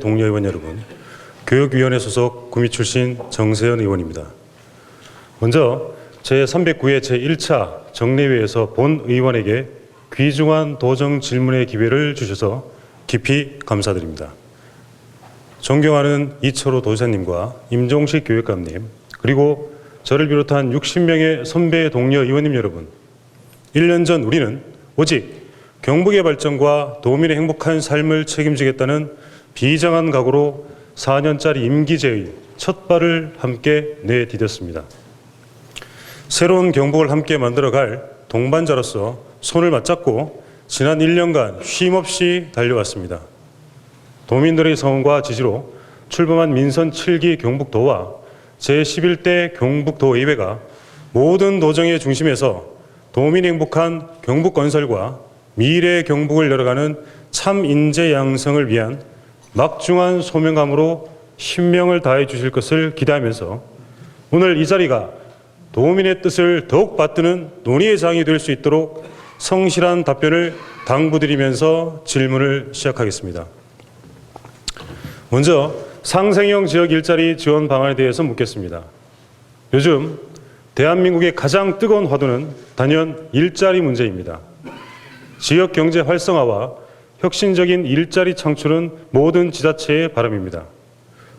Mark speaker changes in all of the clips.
Speaker 1: 동료 의원 여러분, 교육위원회 소속 구미 출신 정세현 의원입니다. 먼저 제309회 제1차 정례회에서 본 의원에게 귀중한 도정 질문의 기회를 주셔서 깊이 감사드립니다. 존경하는 이철호 도지사님과 임종식 교육감님, 그리고 저를 비롯한 60명의 선배 동료 의원님 여러분, 1년 전 우리는 오직 경북의 발전과 도민의 행복한 삶을 책임지겠다는 비장한 각오로 4년짜리 임기제의 첫 발을 함께 내디뎠습니다. 새로운 경북을 함께 만들어갈 동반자로서 손을 맞잡고 지난 1년간 쉼없이 달려왔습니다. 도민들의 성원과 지지로 출범한 민선 7기 경북도와 제11대 경북도의회가 모든 도정의 중심에서 도민이 행복한 경북 건설과 미래의 경북을 열어가는 참 인재 양성을 위한 막중한 소명감으로 신명을 다해 주실 것을 기대하면서 오늘 이 자리가 도민의 뜻을 더욱 받드는 논의의 장이 될 수 있도록 성실한 답변을 당부드리면서 질문을 시작하겠습니다. 먼저 상생형 지역 일자리 지원 방안에 대해서 묻겠습니다. 요즘 대한민국의 가장 뜨거운 화두는 단연 일자리 문제입니다. 지역 경제 활성화와 혁신적인 일자리 창출은 모든 지자체의 바람입니다.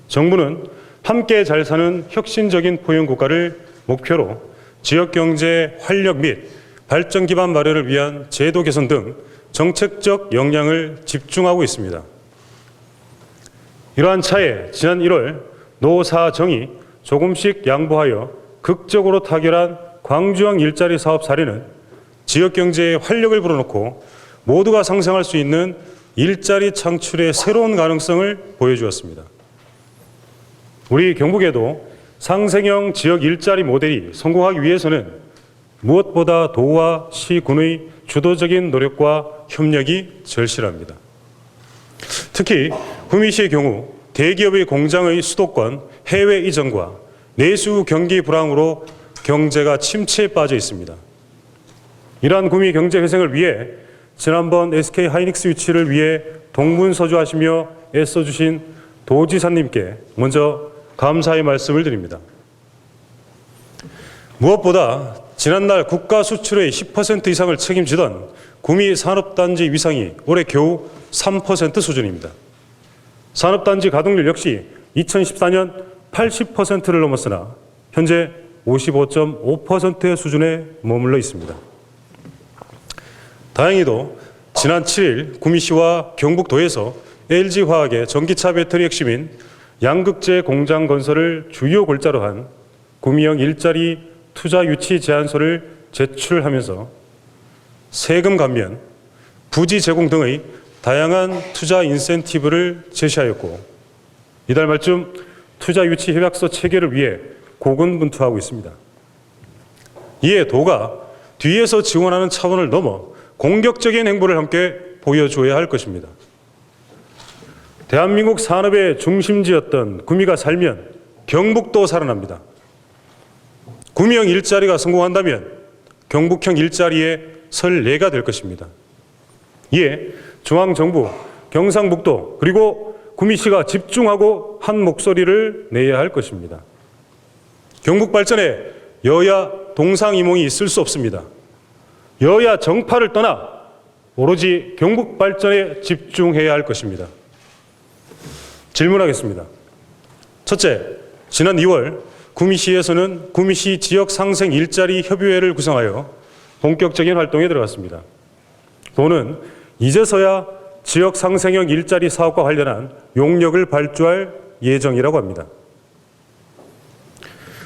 Speaker 1: 정부는 함께 잘 사는 혁신적인 포용국가를 목표로 지역 경제 활력 및 발전 기반 마련을 위한 제도 개선 등 정책적 역량을 집중하고 있습니다. 이러한 차에 지난 1월 노사정이 조금씩 양보하여 극적으로 타결한 광주형 일자리 사업 사례는 지역 경제의 활력을 불어넣고 모두가 상생할 수 있는 일자리 창출의 새로운 가능성을 보여주었습니다. 우리 경북에도 상생형 지역 일자리 모델이 성공하기 위해서는 무엇보다 도와 시군의 주도적인 노력과 협력이 절실합니다. 특히 구미시의 경우 대기업의 공장의 수도권 해외 이전과 내수 경기 불황으로 경제가 침체에 빠져 있습니다. 이러한 구미 경제 회생을 위해 지난번 SK 하이닉스 유치를 위해 동분서주하시며 애써주신 도지사님께 먼저 감사의 말씀을 드립니다. 무엇보다 지난날 국가 수출의 10% 이상을 책임지던 구미 산업단지 위상이 올해 겨우 3% 수준입니다. 산업단지 가동률 역시 2014년 80%를 넘었으나 현재 55.5%의 수준에 머물러 있습니다. 다행히도 지난 7일 구미시와 경북도에서 LG화학의 전기차 배터리 핵심인 양극재 공장 건설을 주요 골자로 한 구미형 일자리 투자 유치 제안서를 제출하면서 세금 감면, 부지 제공 등의 다양한 투자 인센티브를 제시하였고 이달 말쯤 투자 유치 협약서 체결을 위해 고군분투하고 있습니다. 이에 도가 뒤에서 지원하는 차원을 넘어 공격적인 행보를 함께 보여줘야 할 것입니다. 대한민국 산업의 중심지였던 구미가 살면 경북도 살아납니다. 구미형 일자리가 성공한다면 경북형 일자리의 설레가 될 것입니다. 이에 중앙정부, 경상북도 그리고 구미시가 집중하고 한 목소리를 내야 할 것입니다. 경북 발전에 여야 동상이몽이 있을 수 없습니다. 여야 정파를 떠나 오로지 경북 발전에 집중해야 할 것입니다. 질문하겠습니다. 첫째, 지난 2월 구미시에서는 구미시 지역 상생 일자리 협의회를 구성하여 본격적인 활동에 들어갔습니다. 도는 이제서야 지역 상생형 일자리 사업과 관련한 용역을 발주할 예정이라고 합니다.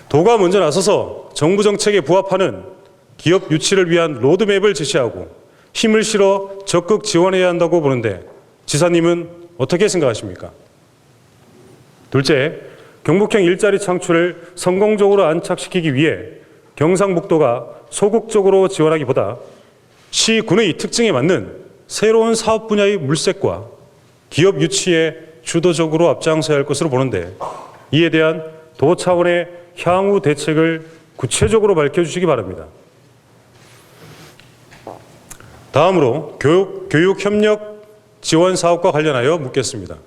Speaker 1: 도가 먼저 나서서 정부 정책에 부합하는 기업 유치를 위한 로드맵을 제시하고 힘을 실어 적극 지원해야 한다고 보는데 지사님은 어떻게 생각하십니까? 둘째, 경북형 일자리 창출을 성공적으로 안착시키기 위해 경상북도가 소극적으로 지원하기보다 시군의 특징에 맞는 새로운 사업 분야의 물색과 기업 유치에 주도적으로 앞장서야 할 것으로 보는데 이에 대한 도 차원의 향후 대책을 구체적으로 밝혀주시기 바랍니다. 다음으로 교육 협력 지원 사업과 관련하여 묻겠습니다.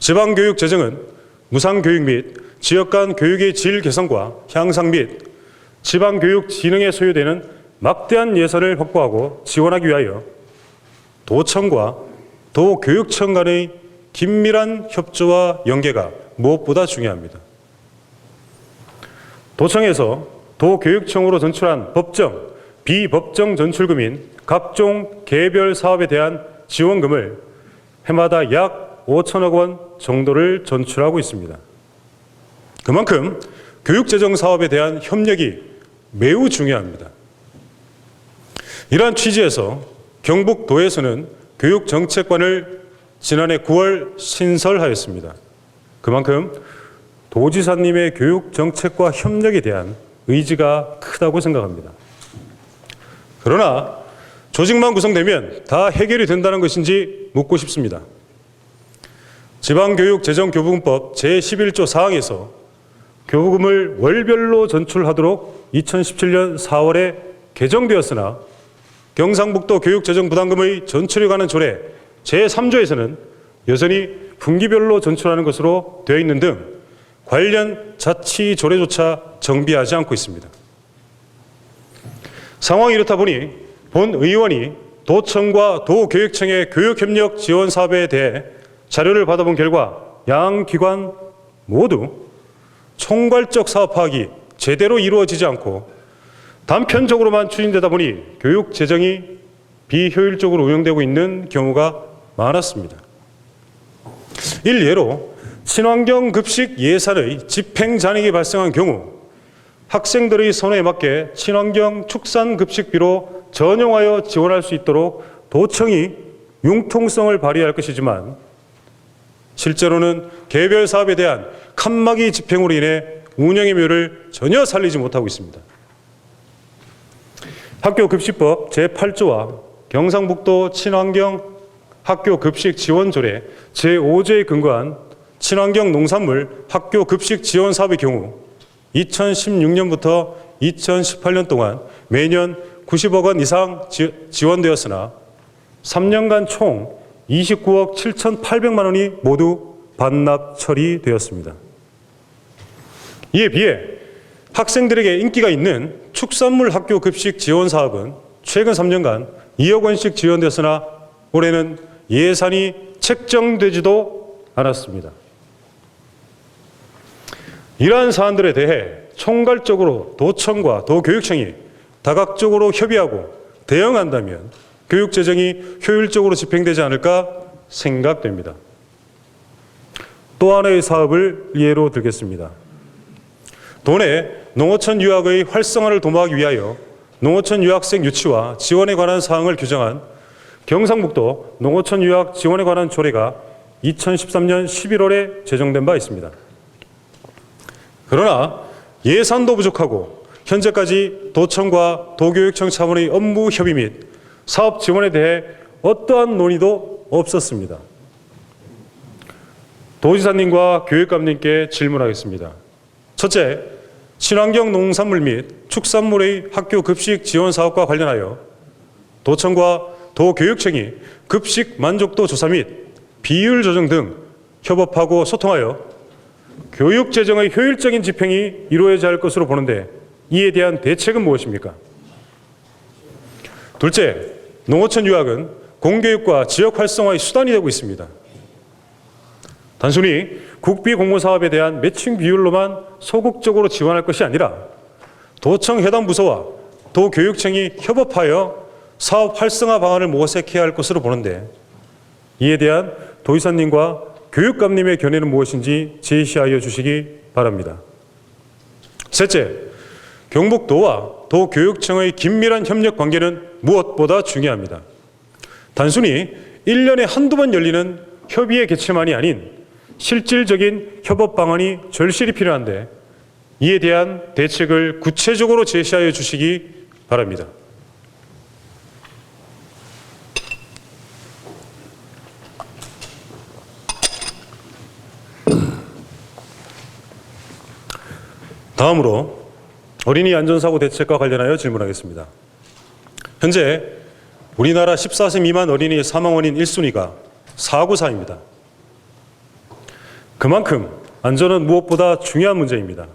Speaker 1: 지방교육 재정은 무상교육 및 지역 간 교육의 질 개선과 향상 및 지방교육 진흥에 소요되는 막대한 예산을 확보하고 지원하기 위하여 도청과 도교육청 간의 긴밀한 협조와 연계가 무엇보다 중요합니다. 도청에서 도교육청으로 전출한 법정, 비법정 전출금인 각종 개별 사업에 대한 지원금을 해마다 약 5천억 원 정도를 전출하고 있습니다. 그만큼 교육재정 사업에 대한 협력이 매우 중요합니다. 이러한 취지에서 경북도에서는 교육정책관을 지난해 9월 신설하였습니다. 그만큼 도지사님의 교육정책과 협력에 대한 의지가 크다고 생각합니다. 그러나 조직만 구성되면 다 해결이 된다는 것인지 묻고 싶습니다. 지방교육재정교부금법 제11조 사항에서 교부금을 월별로 전출하도록 2017년 4월에 개정되었으나 경상북도 교육재정부담금의 전출에 관한 조례 제3조에서는 여전히 분기별로 전출하는 것으로 되어 있는 등 관련 자치 조례조차 정비하지 않고 있습니다. 상황이 이렇다 보니 본 의원이 도청과 도교육청의 교육협력 지원 사업에 대해 자료를 받아본 결과 양 기관 모두 총괄적 사업 파악이 제대로 이루어지지 않고 단편적으로만 추진되다 보니 교육 재정이 비효율적으로 운영되고 있는 경우가 많았습니다. 일례로 친환경 급식 예산의 집행 잔액이 발생한 경우 학생들의 선호에 맞게 친환경 축산 급식비로 전용하여 지원할 수 있도록 도청이 융통성을 발휘할 것이지만 실제로는 개별 사업에 대한 칸막이 집행으로 인해 운영의 묘를 전혀 살리지 못하고 있습니다. 학교급식법 제8조와 경상북도 친환경 학교급식 지원조례 제5조에 근거한 친환경 농산물 학교급식 지원 사업의 경우 2016년부터 2018년 동안 매년 90억 원 이상 지원되었으나 3년간 총 29억 7,800만 원이 모두 반납 처리되었습니다. 이에 비해 학생들에게 인기가 있는 축산물 학교 급식 지원 사업은 최근 3년간 2억 원씩 지원되었으나 올해는 예산이 책정되지도 않았습니다. 이러한 사안들에 대해 총괄적으로 도청과 도교육청이 다각적으로 협의하고 대응한다면 교육재정이 효율적으로 집행되지 않을까 생각됩니다. 또 하나의 사업을 예로 들겠습니다. 도내 농어촌 유학의 활성화를 도모하기 위하여 농어촌 유학생 유치와 지원에 관한 사항을 규정한 경상북도 농어촌 유학 지원에 관한 조례가 2013년 11월에 제정된 바 있습니다. 그러나 예산도 부족하고 현재까지 도청과 도교육청 차원의 업무 협의 및 사업 지원에 대해 어떠한 논의도 없었습니다. 도지사님과 교육감님께 질문하겠습니다. 첫째, 친환경 농산물 및 축산물의 학교 급식 지원 사업과 관련하여 도청과 도교육청이 급식 만족도 조사 및 비율 조정 등 협업하고 소통하여 교육 재정의 효율적인 집행이 이루어져야 할 것으로 보는데 이에 대한 대책은 무엇입니까? 둘째, 농어촌 유학은 공교육과 지역 활성화의 수단이 되고 있습니다. 단순히 국비 공모 사업에 대한 매칭 비율로만 소극적으로 지원할 것이 아니라 도청 해당 부서와 도교육청이 협업하여 사업 활성화 방안을 모색해야 할 것으로 보는데 이에 대한 도지사님과 교육감님의 견해는 무엇인지 제시하여 주시기 바랍니다. 셋째, 경북도와 도교육청의 긴밀한 협력 관계는 무엇보다 중요합니다. 단순히 1년에 한두 번 열리는 협의의 개최만이 아닌 실질적인 협업 방안이 절실히 필요한데 이에 대한 대책을 구체적으로 제시하여 주시기 바랍니다. 다음으로 어린이 안전사고 대책과 관련하여 질문하겠습니다. 현재 우리나라 14세 미만 어린이 사망 원인 1순위가 사고사입니다. 그만큼 안전은 무엇보다 중요한 문제입니다.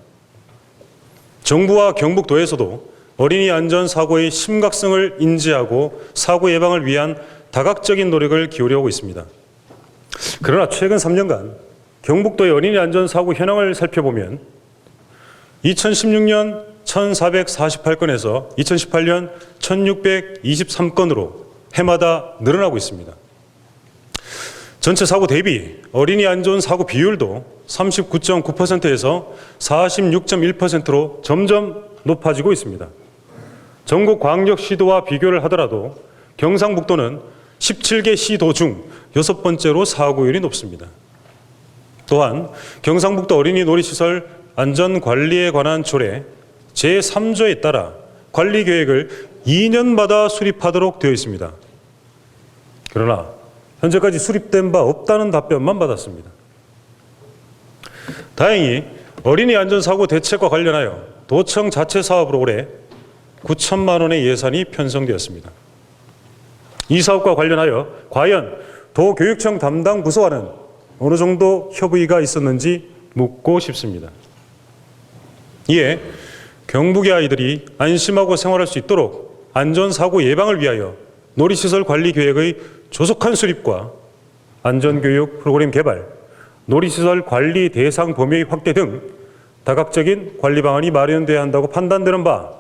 Speaker 1: 정부와 경북도에서도 어린이 안전사고의 심각성을 인지하고 사고 예방을 위한 다각적인 노력을 기울여오고 있습니다. 그러나 최근 3년간 경북도의 어린이 안전사고 현황을 살펴보면 2016년 1448건에서 2018년 1623건으로 해마다 늘어나고 있습니다. 전체 사고 대비 어린이 안전사고 비율도 39.9%에서 46.1%로 점점 높아지고 있습니다. 전국 광역시도와 비교를 하더라도 경상북도는 17개 시도 중 6번째로 사고율이 높습니다. 또한 경상북도 어린이 놀이시설 안전관리에 관한 조례 제3조에 따라 관리계획을 2년마다 수립하도록 되어 있습니다. 그러나 현재까지 수립된 바 없다는 답변만 받았습니다. 다행히 어린이 안전사고 대책과 관련하여 도청 자체 사업으로 올해 9천만 원의 예산이 편성되었습니다. 이 사업과 관련하여 과연 도교육청 담당 부서와는 어느 정도 협의가 있었는지 묻고 싶습니다. 이에 경북의 아이들이 안심하고 생활할 수 있도록 안전사고 예방을 위하여 놀이시설 관리 계획의 조속한 수립과 안전교육 프로그램 개발, 놀이시설 관리 대상 범위 확대 등 다각적인 관리 방안이 마련돼야 한다고 판단되는 바,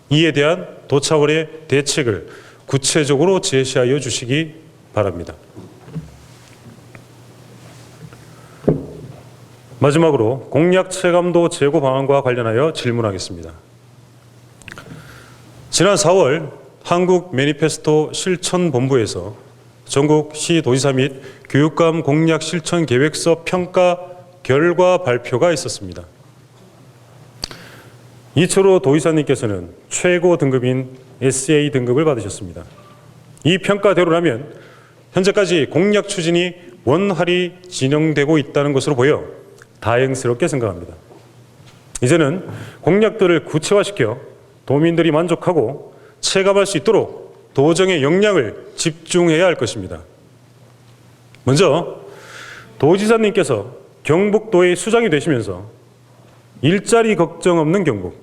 Speaker 1: 이에 대한 도차원의 대책을 구체적으로 제시하여 주시기 바랍니다. 마지막으로 공약 체감도 재고 방안과 관련하여 질문하겠습니다. 지난 4월 한국 매니페스토 실천본부에서 전국 시도지사 및 교육감 공약 실천 계획서 평가 결과 발표가 있었습니다. 이철호 도지사님께서는 최고 등급인 SA 등급을 받으셨습니다. 이 평가대로라면 현재까지 공약 추진이 원활히 진행되고 있다는 것으로 보여 다행스럽게 생각합니다. 이제는 공약들을 구체화시켜 도민들이 만족하고 체감할 수 있도록 도정의 역량을 집중해야 할 것입니다. 먼저 도지사님께서 경북도의 수장이 되시면서 일자리 걱정 없는 경북,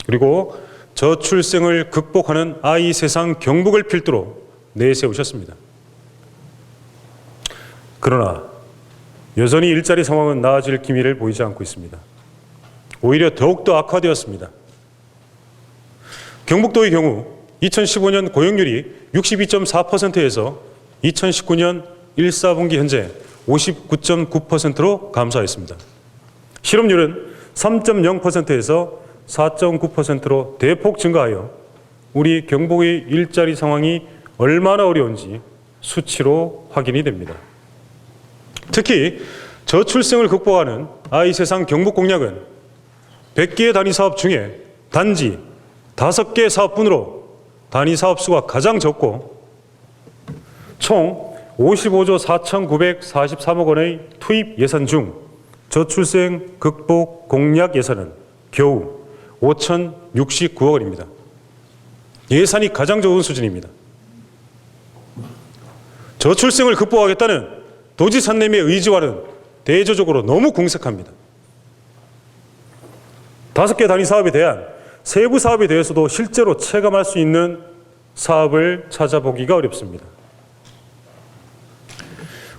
Speaker 1: 그리고 저출생을 극복하는 아이 세상 경북을 필두로 내세우셨습니다. 그러나 여전히 일자리 상황은 나아질 기미를 보이지 않고 있습니다. 오히려 더욱더 악화되었습니다. 경북도의 경우 2015년 고용률이 62.4%에서 2019년 1사분기 현재 59.9%로 감소하였습니다. 실업률은 3.0%에서 4.9%로 대폭 증가하여 우리 경북의 일자리 상황이 얼마나 어려운지 수치로 확인이 됩니다. 특히 저출생을 극복하는 아이 세상 경북 공약은 100개의 단위 사업 중에 단지 5개 사업분으로 단위 사업 수가 가장 적고 총 55조 4,943억 원의 투입 예산 중 저출생 극복 공약 예산은 겨우 5,069억 원입니다. 예산이 가장 적은 수준입니다. 저출생을 극복하겠다는 도지사님의 의지와는 대조적으로 너무 궁색합니다. 5개 단위 사업에 대한 세부 사업에 대해서도 실제로 체감할 수 있는 사업을 찾아보기가 어렵습니다.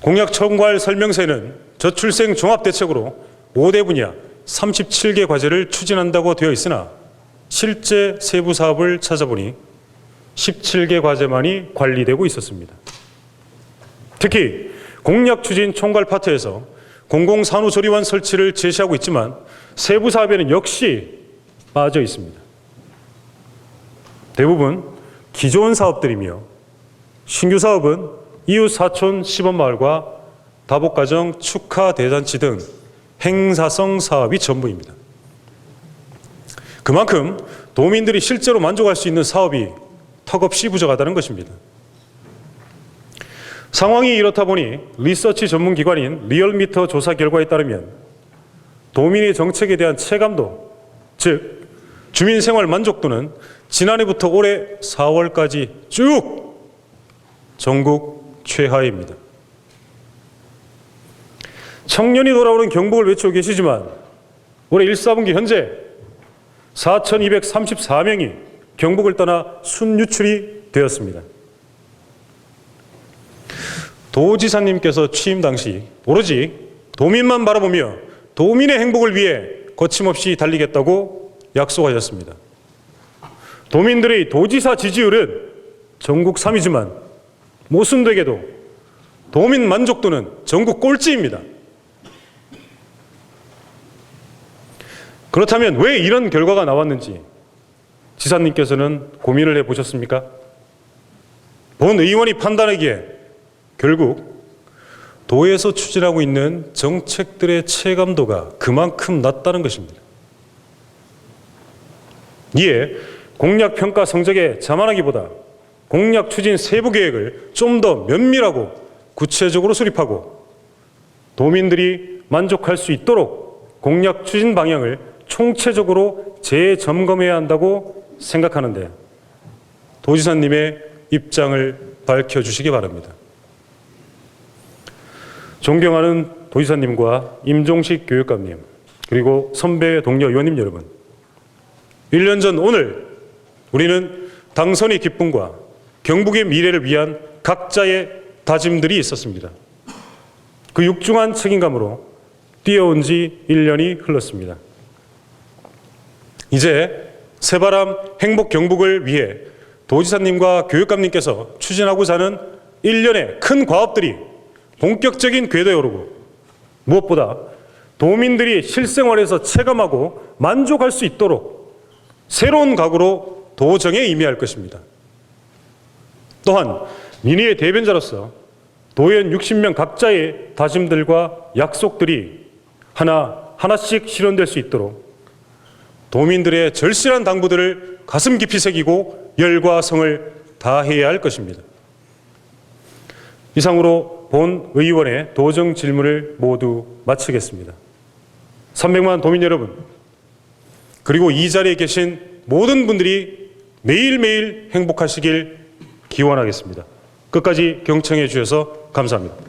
Speaker 1: 공약 총괄 설명서에는 저출생 종합대책으로 5대 분야 37개 과제를 추진한다고 되어 있으나 실제 세부 사업을 찾아보니 17개 과제만이 관리되고 있었습니다. 특히 공약 추진 총괄 파트에서 공공산후조리원 설치를 제시하고 있지만 세부 사업에는 역시 빠져 있습니다. 대부분 기존 사업들이며 신규 사업은 이웃 사촌 시범마을과 다복가정 축하 대잔치 등 행사성 사업이 전부입니다. 그만큼 도민들이 실제로 만족할 수 있는 사업이 턱없이 부족하다는 것입니다. 상황이 이렇다 보니 리서치 전문기관인 리얼미터 조사 결과에 따르면 도민의 정책에 대한 체감도, 즉 주민생활 만족도는 지난해부터 올해 4월까지 쭉 전국 최하입니다. 청년이 돌아오는 경복을 외치고 계시지만 올해 1사분기 현재 4,234명이 경복을 떠나 순유출이 되었습니다. 도지사님께서 취임 당시 오로지 도민만 바라보며 도민의 행복을 위해 거침없이 달리겠다고 약속하셨습니다. 도민들의 도지사 지지율은 전국 3위지만 모순되게도 도민 만족도는 전국 꼴찌입니다. 그렇다면 왜 이런 결과가 나왔는지 지사님께서는 고민을 해보셨습니까? 본 의원이 판단하기에 결국 도에서 추진하고 있는 정책들의 체감도가 그만큼 낮다는 것입니다. 이에 공약 평가 성적에 자만하기보다 공약 추진 세부 계획을 좀 더 면밀하고 구체적으로 수립하고 도민들이 만족할 수 있도록 공약 추진 방향을 총체적으로 재점검해야 한다고 생각하는데 도지사님의 입장을 밝혀주시기 바랍니다. 존경하는 도지사님과 임종식 교육감님 그리고 선배 동료 의원님 여러분, 1년 전 오늘 우리는 당선의 기쁨과 경북의 미래를 위한 각자의 다짐들이 있었습니다. 그 육중한 책임감으로 뛰어온 지 1년이 흘렀습니다. 이제 새바람 행복 경북을 위해 도지사님과 교육감님께서 추진하고자 하는 일련의 큰 과업들이 본격적인 궤도에 오르고 무엇보다 도민들이 실생활에서 체감하고 만족할 수 있도록 새로운 각오로 도정에 임해야 할 것입니다. 또한 민의의 대변자로서 도의원 60명 각자의 다짐들과 약속들이 하나씩 실현될 수 있도록 도민들의 절실한 당부들을 가슴 깊이 새기고 열과 성을 다해야 할 것입니다. 이상으로 본 의원의 도정 질문을 모두 마치겠습니다. 300만 도민 여러분, 그리고 이 자리에 계신 모든 분들이 매일매일 행복하시길 기원하겠습니다. 끝까지 경청해 주셔서 감사합니다.